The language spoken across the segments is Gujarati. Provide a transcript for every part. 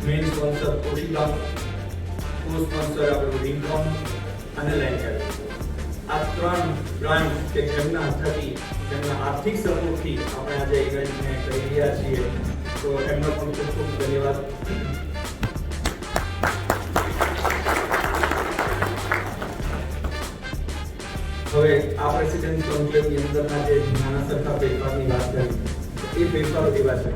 મેઇન સ્પોન્સર કોશિકા, કો સ્પોન્સર આપણું રિંગકોન અને લેન્કેર. આ 3 બ્રાન્ડ કે જેમના થકી તેમના આર્થિક સપોર્ટથી આપણે આજે ઇવેન્ટને કરી રહ્યા છીએ, તો એમનો પણ ખૂબ ખૂબ ધન્યવાદ. હવે આ પ્રેસિડેન્ટ કોન્ક્લેવની અંદરના જે નાના સરખા ફેરફારની વાત કરી, એ ફેરફારો એવા છે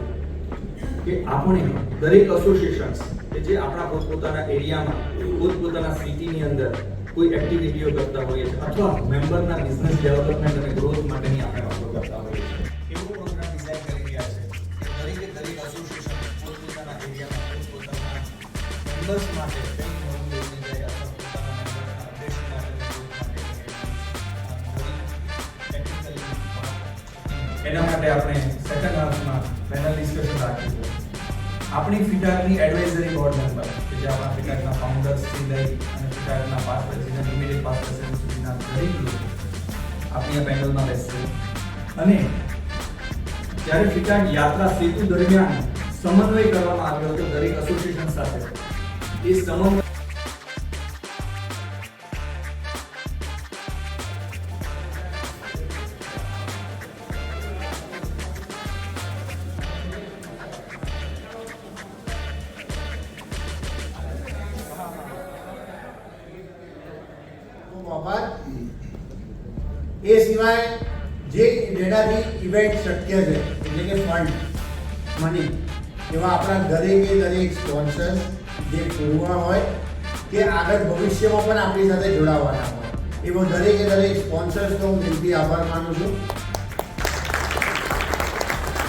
કે આપણે દરેક એસોસિએશન્સ કે જે આપણા પોતપોતાના એરિયામાં પોતપોતાના સિટીની અંદર કોઈ એક્ટિવિટીઓ કરતા હોઈએ છીએ અથવા મેમ્બરના બિઝનેસ ડેવલપમેન્ટ અને ગ્રોથ માટેની આપણે વાતો કરતા હોઈએ છીએ, એવો પ્રોગ્રામ ડિઝાઇન કરી રહ્યા છે કે દરેક એસોસિએશન પોતપોતાના એરિયામાં પોતપોતાના મેમ્બર્સ માટે કંઈક નવું લઈને જાય અથવા પોતાના મેમ્બરના અપડેશન માટે એના માટે આપણે સેકન્ડ હાફમાં પેનલ ડિસ્કશન રાખ્યું છે. આપણી ફિટાગની એડવાઇઝરી બોર્ડ મેમ્બર કે જે આપણા ફિટાગના ફાઉન્ડર્સથી લઈ અને ફિટાગના past president, immediate past president સુધીના દરેક લોકો આપણી પેનલમાં બેસશે. અને જ્યારે ફિટાગ યાત્રા સેતુ દરમિયાન સમન્વય કરવામાં આવ્યો હતો દરેક એસોસિએશન સાથે, એ સમન્વય એ સિવાય જે જેનાથી ઇવેન્ટ શક્ય છે એટલે કે ફંડ મની, એવા આપણા દરેક સ્પોન્સર્સ જે પૂર્વ હોય કે આગળ ભવિષ્યમાં પણ આપણી સાથે જોડાવાના હોય, એવો દરેક સ્પોન્સર્સનો હું દિલથી આભાર માનું છું.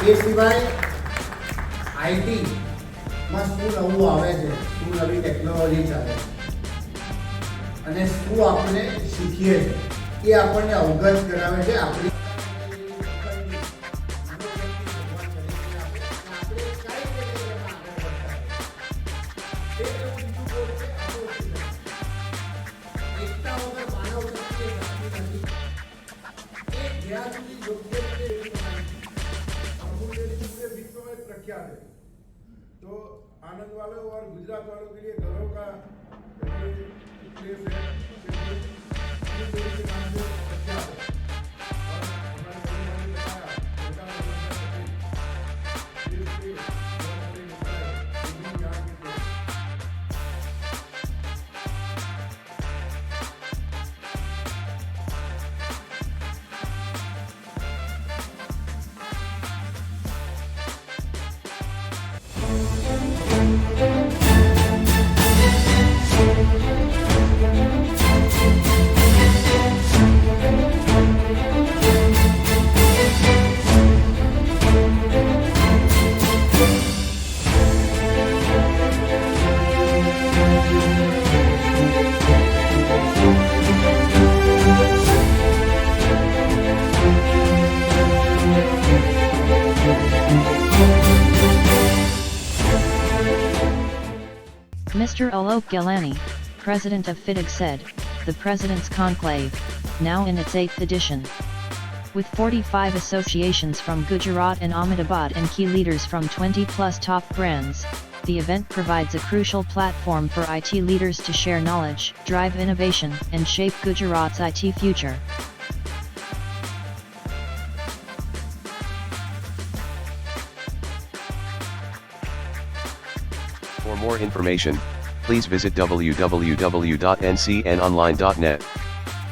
એ સિવાય આઈટીમાં શું નવું આવે છે, શું નવી ટેકનોલોજી ચાલે છે અને શું આપણે શીખીએ છીએ, એ આપણને અવગત કરાવે છે. આપણી प्रख्यात है, तो आनंद वालों और गुजरात वालों के लिए गर्व का प्लेस है. Mr. Alok Galani, President of FITAG said, the Presidents Conclave, now in its 8th edition. With 45 associations from Gujarat and Ahmedabad and key leaders from 20+ top brands, the event provides a crucial platform for IT leaders to share knowledge, drive innovation, and shape Gujarat's IT future. For more information, please visit www.ncnonline.net.